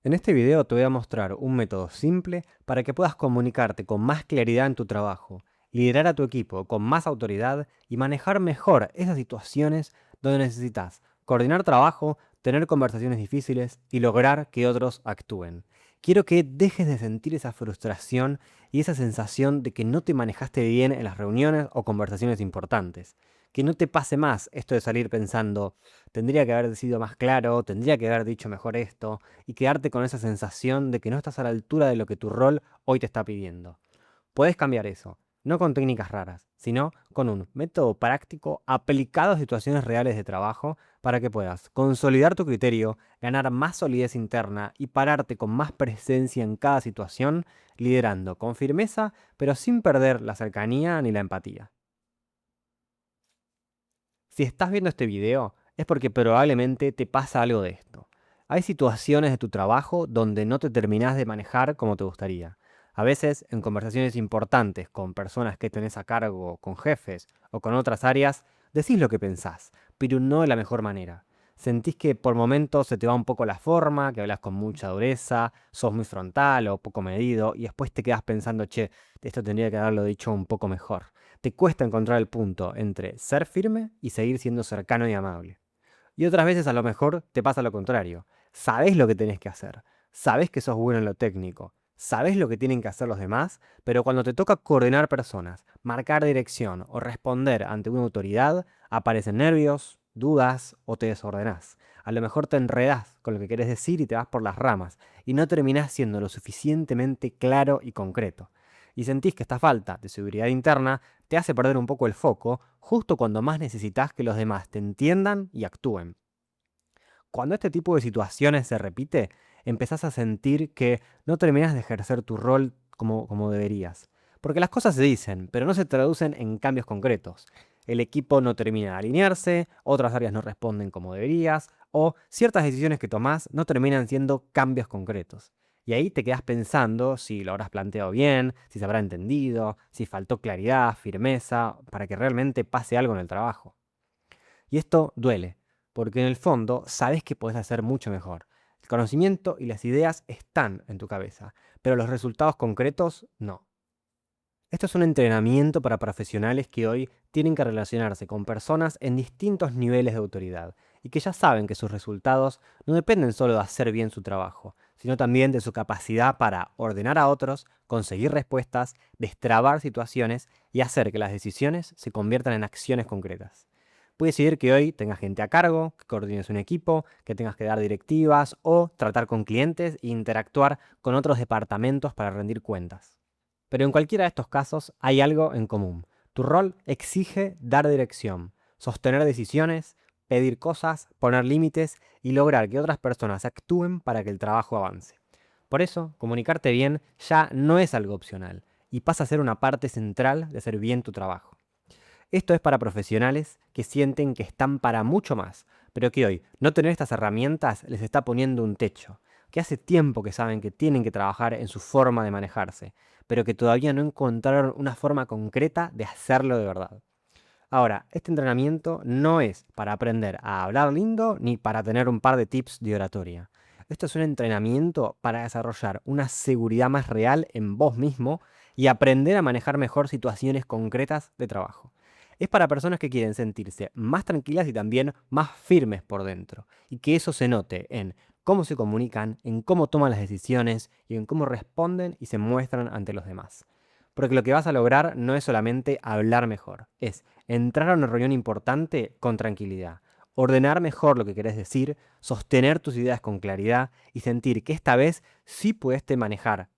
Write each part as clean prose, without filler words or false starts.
En este video te voy a mostrar un método simple para que puedas comunicarte con más claridad en tu trabajo, liderar a tu equipo con más autoridad y manejar mejor esas situaciones donde necesitas coordinar trabajo, tener conversaciones difíciles y lograr que otros actúen. Quiero que dejes de sentir esa frustración y esa sensación de que no te manejaste bien en las reuniones o conversaciones importantes. Que no te pase más esto de salir pensando, tendría que haber sido más claro, tendría que haber dicho mejor esto, y quedarte con esa sensación de que no estás a la altura de lo que tu rol hoy te está pidiendo. Puedes cambiar eso, no con técnicas raras, sino con un método práctico aplicado a situaciones reales de trabajo para que puedas consolidar tu criterio, ganar más solidez interna y pararte con más presencia en cada situación, liderando con firmeza, pero sin perder la cercanía ni la empatía. Si estás viendo este video, es porque probablemente te pasa algo de esto. Hay situaciones de tu trabajo donde no te terminás de manejar como te gustaría. A veces, en conversaciones importantes con personas que tenés a cargo, con jefes o con otras áreas, decís lo que pensás, pero no de la mejor manera. Sentís que por momentos se te va un poco la forma, que hablas con mucha dureza, sos muy frontal o poco medido, y después te quedas pensando, che, esto tendría que haberlo dicho un poco mejor. Te cuesta encontrar el punto entre ser firme y seguir siendo cercano y amable. Y otras veces a lo mejor te pasa lo contrario. Sabés lo que tenés que hacer, sabés que sos bueno en lo técnico, sabés lo que tienen que hacer los demás, pero cuando te toca coordinar personas, marcar dirección o responder ante una autoridad, aparecen nervios, dudas o te desordenás. A lo mejor te enredás con lo que querés decir y te vas por las ramas, y no terminás siendo lo suficientemente claro y concreto. Y sentís que esta falta de seguridad interna te hace perder un poco el foco justo cuando más necesitas que los demás te entiendan y actúen. Cuando este tipo de situaciones se repite, empezás a sentir que no terminas de ejercer tu rol como deberías. Porque las cosas se dicen, pero no se traducen en cambios concretos. El equipo no termina de alinearse, otras áreas no responden como deberías, o ciertas decisiones que tomás no terminan siendo cambios concretos. Y ahí te quedas pensando si lo habrás planteado bien, si se habrá entendido, si faltó claridad, firmeza, para que realmente pase algo en el trabajo. Y esto duele, porque en el fondo sabes que puedes hacer mucho mejor. El conocimiento y las ideas están en tu cabeza, pero los resultados concretos no. Esto es un entrenamiento para profesionales que hoy tienen que relacionarse con personas en distintos niveles de autoridad y que ya saben que sus resultados no dependen solo de hacer bien su trabajo, sino también de su capacidad para ordenar a otros, conseguir respuestas, destrabar situaciones y hacer que las decisiones se conviertan en acciones concretas. Puede ser que hoy tengas gente a cargo, que coordines un equipo, que tengas que dar directivas o tratar con clientes e interactuar con otros departamentos para rendir cuentas. Pero en cualquiera de estos casos hay algo en común. Tu rol exige dar dirección, sostener decisiones, pedir cosas, poner límites y lograr que otras personas actúen para que el trabajo avance. Por eso, comunicarte bien ya no es algo opcional y pasa a ser una parte central de hacer bien tu trabajo. Esto es para profesionales que sienten que están para mucho más, pero que hoy no tener estas herramientas les está poniendo un techo, que hace tiempo que saben que tienen que trabajar en su forma de manejarse, pero que todavía no encontraron una forma concreta de hacerlo de verdad. Ahora, este entrenamiento no es para aprender a hablar lindo ni para tener un par de tips de oratoria. Esto es un entrenamiento para desarrollar una seguridad más real en vos mismo y aprender a manejar mejor situaciones concretas de trabajo. Es para personas que quieren sentirse más tranquilas y también más firmes por dentro. Y que eso se note en cómo se comunican, en cómo toman las decisiones y en cómo responden y se muestran ante los demás. Porque lo que vas a lograr no es solamente hablar mejor, es entrar a una reunión importante con tranquilidad, ordenar mejor lo que querés decir, sostener tus ideas con claridad y sentir que esta vez sí puedes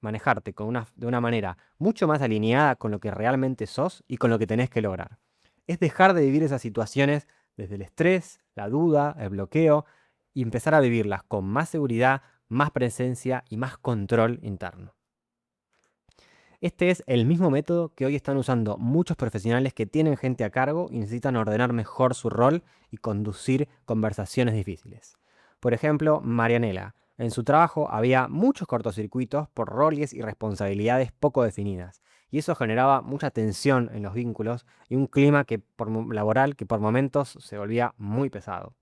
manejarte de una manera mucho más alineada con lo que realmente sos y con lo que tenés que lograr. Es dejar de vivir esas situaciones desde el estrés, la duda, el bloqueo y empezar a vivirlas con más seguridad, más presencia y más control interno. Este es el mismo método que hoy están usando muchos profesionales que tienen gente a cargo y necesitan ordenar mejor su rol y conducir conversaciones difíciles. Por ejemplo, Marianela. En su trabajo había muchos cortocircuitos por roles y responsabilidades poco definidas, y eso generaba mucha tensión en los vínculos y un clima laboral que por momentos se volvía muy pesado.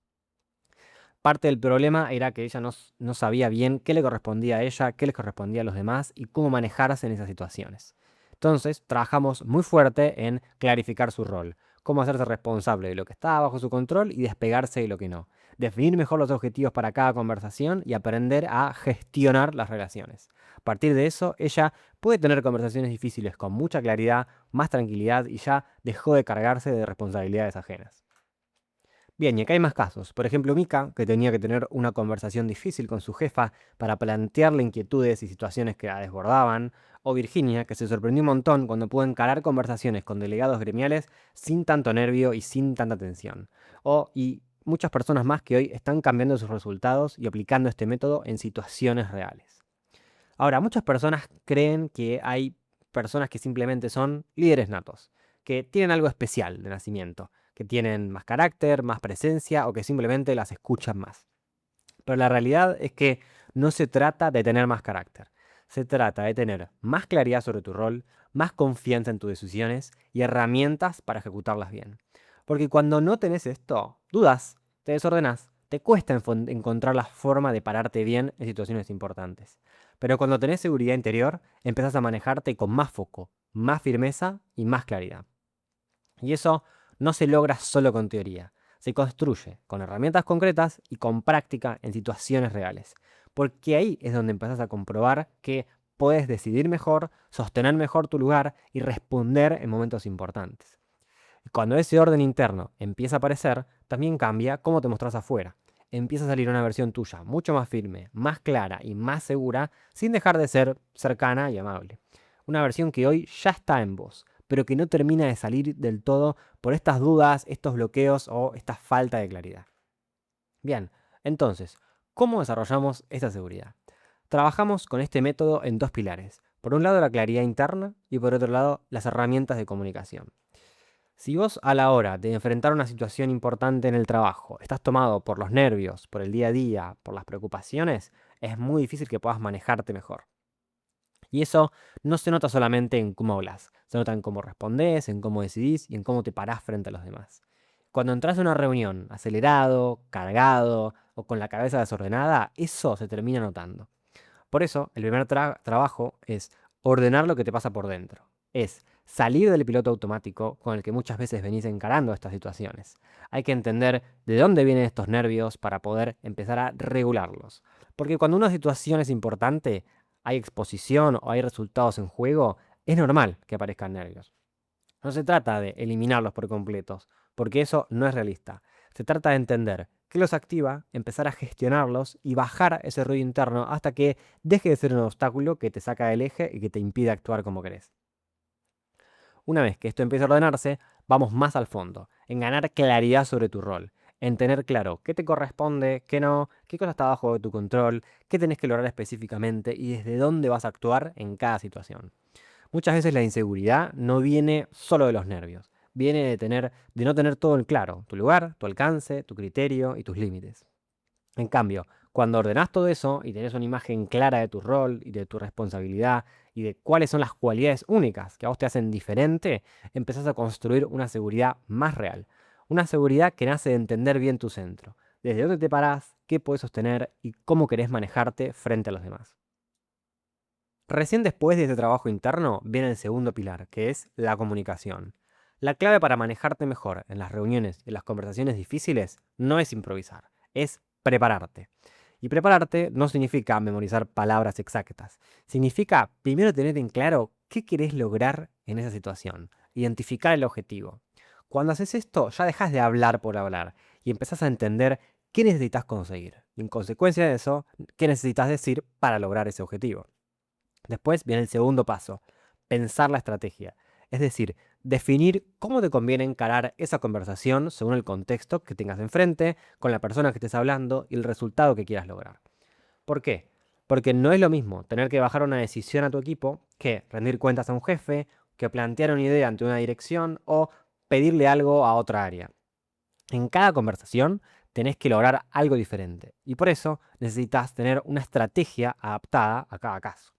Parte del problema era que ella no sabía bien qué le correspondía a ella, qué le correspondía a los demás y cómo manejarse en esas situaciones. Entonces, trabajamos muy fuerte en clarificar su rol, cómo hacerse responsable de lo que estaba bajo su control y despegarse de lo que no. Definir mejor los objetivos para cada conversación y aprender a gestionar las relaciones. A partir de eso, ella puede tener conversaciones difíciles con mucha claridad, más tranquilidad y ya dejó de cargarse de responsabilidades ajenas. Bien, y acá hay más casos. Por ejemplo, Mika, que tenía que tener una conversación difícil con su jefa para plantearle inquietudes y situaciones que la desbordaban. O Virginia, que se sorprendió un montón cuando pudo encarar conversaciones con delegados gremiales sin tanto nervio y sin tanta tensión. Y muchas personas más que hoy están cambiando sus resultados y aplicando este método en situaciones reales. Ahora, muchas personas creen que hay personas que simplemente son líderes natos, que tienen algo especial de nacimiento, que tienen más carácter, más presencia o que simplemente las escuchan más. Pero la realidad es que no se trata de tener más carácter. Se trata de tener más claridad sobre tu rol, más confianza en tus decisiones y herramientas para ejecutarlas bien. Porque cuando no tenés esto, dudas, te desordenás, te cuesta encontrar la forma de pararte bien en situaciones importantes. Pero cuando tenés seguridad interior, empezás a manejarte con más foco, más firmeza y más claridad. Y eso no se logra solo con teoría, se construye con herramientas concretas y con práctica en situaciones reales. Porque ahí es donde empezás a comprobar que puedes decidir mejor, sostener mejor tu lugar y responder en momentos importantes. Y cuando ese orden interno empieza a aparecer, también cambia cómo te mostrás afuera. Empieza a salir una versión tuya mucho más firme, más clara y más segura, sin dejar de ser cercana y amable. Una versión que hoy ya está en vos, pero que no termina de salir del todo por estas dudas, estos bloqueos o esta falta de claridad. Bien, entonces, ¿cómo desarrollamos esta seguridad? Trabajamos con este método en dos pilares. Por un lado, la claridad interna y por otro lado, las herramientas de comunicación. Si vos a la hora de enfrentar una situación importante en el trabajo estás tomado por los nervios, por el día a día, por las preocupaciones, es muy difícil que puedas manejarte mejor. Y eso no se nota solamente en cómo hablas, se nota en cómo respondés, en cómo decidís y en cómo te parás frente a los demás. Cuando entras a una reunión acelerado, cargado o con la cabeza desordenada, eso se termina notando. Por eso, el primer trabajo es ordenar lo que te pasa por dentro. Es salir del piloto automático con el que muchas veces venís encarando estas situaciones. Hay que entender de dónde vienen estos nervios para poder empezar a regularlos. Porque cuando una situación es importante, hay exposición o hay resultados en juego, es normal que aparezcan nervios. No se trata de eliminarlos por completos, porque eso no es realista. Se trata de entender qué los activa, empezar a gestionarlos y bajar ese ruido interno hasta que deje de ser un obstáculo que te saca del eje y que te impide actuar como querés. Una vez que esto empieza a ordenarse, vamos más al fondo, en ganar claridad sobre tu rol, en tener claro qué te corresponde, qué no, qué cosa está bajo de tu control, qué tenés que lograr específicamente y desde dónde vas a actuar en cada situación. Muchas veces la inseguridad no viene solo de los nervios, viene de no tener todo en claro, tu lugar, tu alcance, tu criterio y tus límites. En cambio, cuando ordenás todo eso y tenés una imagen clara de tu rol y de tu responsabilidad y de cuáles son las cualidades únicas que a vos te hacen diferente, empezás a construir una seguridad más real. Una seguridad que nace de entender bien tu centro, desde dónde te parás, qué podés sostener y cómo querés manejarte frente a los demás. Recién después de este trabajo interno viene el segundo pilar, que es la comunicación. La clave para manejarte mejor en las reuniones y en las conversaciones difíciles no es improvisar, es prepararte. Y prepararte no significa memorizar palabras exactas, significa primero tener en claro qué querés lograr en esa situación, identificar el objetivo. Cuando haces esto ya dejas de hablar por hablar y empezás a entender qué necesitas conseguir. Y en consecuencia de eso, qué necesitas decir para lograr ese objetivo. Después viene el segundo paso, pensar la estrategia. Es decir, definir cómo te conviene encarar esa conversación según el contexto que tengas enfrente, con la persona que estés hablando y el resultado que quieras lograr. ¿Por qué? Porque no es lo mismo tener que bajar una decisión a tu equipo que rendir cuentas a un jefe, que plantear una idea ante una dirección o pedirle algo a otra área. En cada conversación tenés que lograr algo diferente y por eso necesitas tener una estrategia adaptada a cada caso.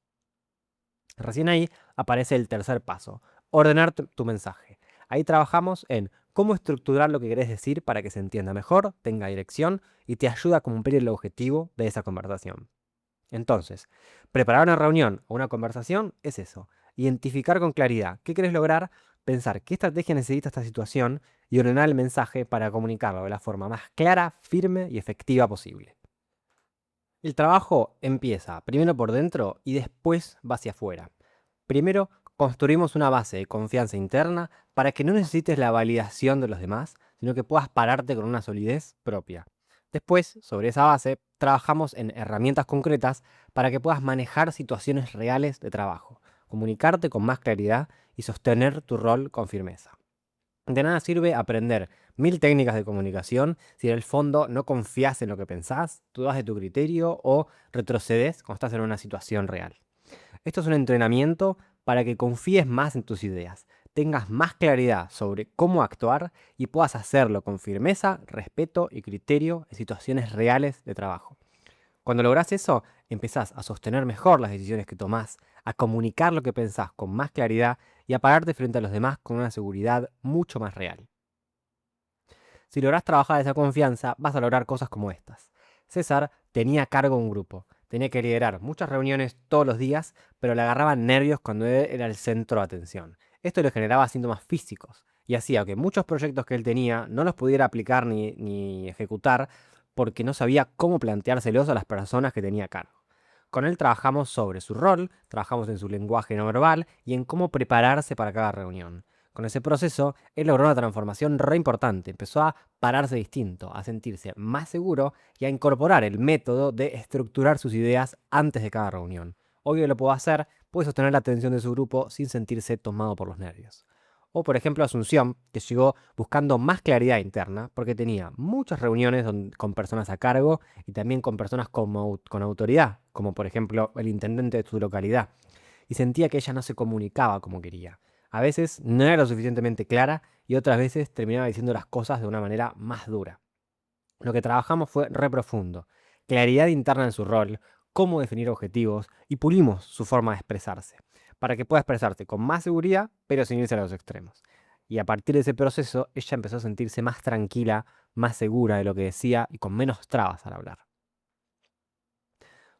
Recién ahí aparece el tercer paso, ordenar tu mensaje. Ahí trabajamos en cómo estructurar lo que querés decir para que se entienda mejor, tenga dirección y te ayude a cumplir el objetivo de esa conversación. Entonces, preparar una reunión o una conversación es eso. Identificar con claridad qué querés lograr, pensar qué estrategia necesita esta situación y ordenar el mensaje para comunicarlo de la forma más clara, firme y efectiva posible. El trabajo empieza primero por dentro y después va hacia afuera. Primero, construimos una base de confianza interna para que no necesites la validación de los demás, sino que puedas pararte con una solidez propia. Después, sobre esa base, trabajamos en herramientas concretas para que puedas manejar situaciones reales de trabajo, comunicarte con más claridad y sostener tu rol con firmeza. De nada sirve aprender 1000 técnicas de comunicación si en el fondo no confías en lo que pensás, dudas de tu criterio o retrocedes cuando estás en una situación real. Esto es un entrenamiento para que confíes más en tus ideas, tengas más claridad sobre cómo actuar y puedas hacerlo con firmeza, respeto y criterio en situaciones reales de trabajo. Cuando lográs eso, empezás a sostener mejor las decisiones que tomás, a comunicar lo que pensás con más claridad y a pararte frente a los demás con una seguridad mucho más real. Si lográs trabajar esa confianza, vas a lograr cosas como estas. César tenía a cargo un grupo, tenía que liderar muchas reuniones todos los días, pero le agarraban nervios cuando él era el centro de atención. Esto le generaba síntomas físicos y hacía que muchos proyectos que él tenía no los pudiera aplicar ni ejecutar porque no sabía cómo planteárselos a las personas que tenía a cargo. Con él trabajamos sobre su rol, trabajamos en su lenguaje no verbal y en cómo prepararse para cada reunión. Con ese proceso, él logró una transformación re importante. Empezó a pararse distinto, a sentirse más seguro y a incorporar el método de estructurar sus ideas antes de cada reunión. Hoy lo puede hacer, puede sostener la atención de su grupo sin sentirse tomado por los nervios. O por ejemplo Asunción, que llegó buscando más claridad interna porque tenía muchas reuniones con personas a cargo y también con personas con autoridad, como por ejemplo el intendente de su localidad, y sentía que ella no se comunicaba como quería. A veces no era lo suficientemente clara y otras veces terminaba diciendo las cosas de una manera más dura. Lo que trabajamos fue re profundo, claridad interna en su rol, cómo definir objetivos y pulimos su forma de expresarse, para que pueda expresarse con más seguridad, pero sin irse a los extremos. Y a partir de ese proceso, ella empezó a sentirse más tranquila, más segura de lo que decía y con menos trabas al hablar.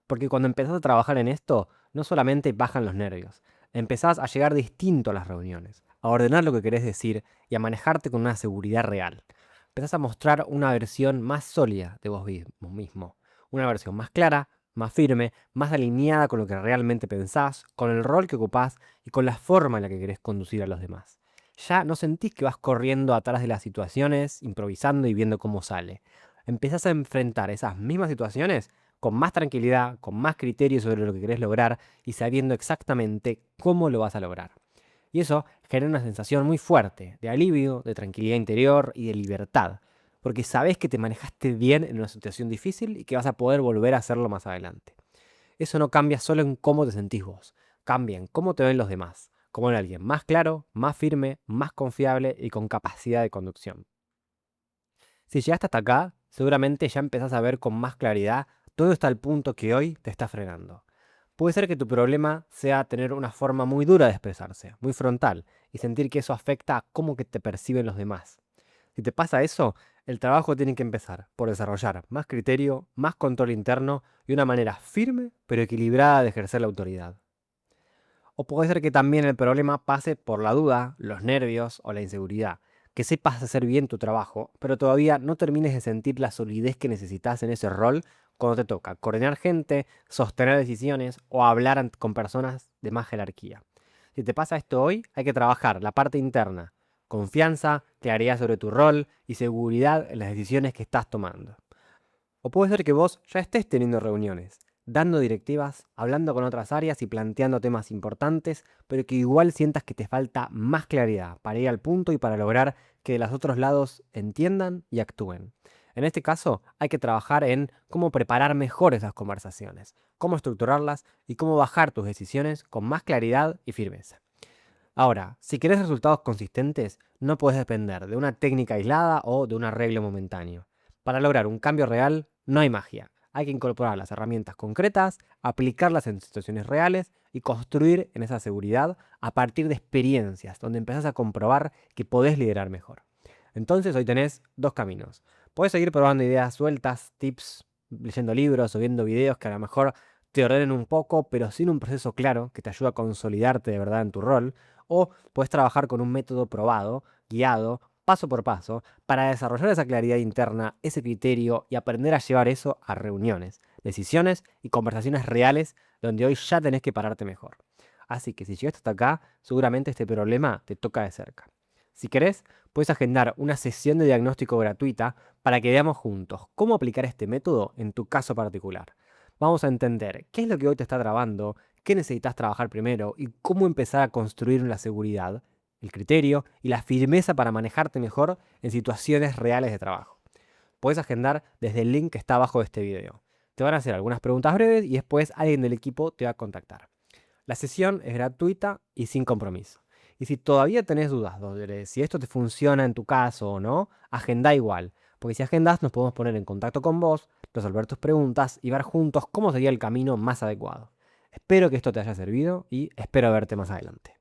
Porque cuando empezás a trabajar en esto, no solamente bajan los nervios, empezás a llegar distinto a las reuniones, a ordenar lo que querés decir y a manejarte con una seguridad real. Empezás a mostrar una versión más sólida de vos mismo, una versión más clara, más firme, más alineada con lo que realmente pensás, con el rol que ocupás y con la forma en la que querés conducir a los demás. Ya no sentís que vas corriendo atrás de las situaciones, improvisando y viendo cómo sale. Empezás a enfrentar esas mismas situaciones con más tranquilidad, con más criterio sobre lo que querés lograr y sabiendo exactamente cómo lo vas a lograr. Y eso genera una sensación muy fuerte de alivio, de tranquilidad interior y de libertad, porque sabes que te manejaste bien en una situación difícil y que vas a poder volver a hacerlo más adelante. Eso no cambia solo en cómo te sentís vos, cambia en cómo te ven los demás, como en alguien más claro, más firme, más confiable y con capacidad de conducción. Si llegaste hasta acá, seguramente ya empezás a ver con más claridad todo está al punto que hoy te está frenando. Puede ser que tu problema sea tener una forma muy dura de expresarse, muy frontal, y sentir que eso afecta a cómo que te perciben los demás. Si te pasa eso, el trabajo tiene que empezar por desarrollar más criterio, más control interno y una manera firme pero equilibrada de ejercer la autoridad. O puede ser que también el problema pase por la duda, los nervios o la inseguridad. Que sepas hacer bien tu trabajo, pero todavía no termines de sentir la solidez que necesitas en ese rol cuando te toca coordinar gente, sostener decisiones o hablar con personas de más jerarquía. Si te pasa esto hoy, hay que trabajar la parte interna, confianza, claridad sobre tu rol y seguridad en las decisiones que estás tomando. O puede ser que vos ya estés teniendo reuniones, dando directivas, hablando con otras áreas y planteando temas importantes, pero que igual sientas que te falta más claridad para ir al punto y para lograr que de los otros lados entiendan y actúen. En este caso, hay que trabajar en cómo preparar mejor esas conversaciones, cómo estructurarlas y cómo bajar tus decisiones con más claridad y firmeza. Ahora, si querés resultados consistentes, no puedes depender de una técnica aislada o de un arreglo momentáneo. Para lograr un cambio real, no hay magia. Hay que incorporar las herramientas concretas, aplicarlas en situaciones reales y construir en esa seguridad a partir de experiencias donde empezás a comprobar que podés liderar mejor. Entonces hoy tenés dos caminos. Puedes seguir probando ideas sueltas, tips, leyendo libros o viendo videos que a lo mejor te ordenen un poco, pero sin un proceso claro que te ayude a consolidarte de verdad en tu rol. O puedes trabajar con un método probado, guiado, paso por paso, para desarrollar esa claridad interna, ese criterio y aprender a llevar eso a reuniones, decisiones y conversaciones reales donde hoy ya tenés que pararte mejor. Así que si llegaste hasta acá, seguramente este problema te toca de cerca. Si querés, puedes agendar una sesión de diagnóstico gratuita para que veamos juntos cómo aplicar este método en tu caso particular. Vamos a entender qué es lo que hoy te está trabando, qué necesitas trabajar primero y cómo empezar a construir la seguridad, el criterio y la firmeza para manejarte mejor en situaciones reales de trabajo. Puedes agendar desde el link que está abajo de este video. Te van a hacer algunas preguntas breves y después alguien del equipo te va a contactar. La sesión es gratuita y sin compromiso. Y si todavía tenés dudas sobre si esto te funciona en tu caso o no, agenda igual. Porque si agendas nos podemos poner en contacto con vos, resolver tus preguntas y ver juntos cómo sería el camino más adecuado. Espero que esto te haya servido y espero verte más adelante.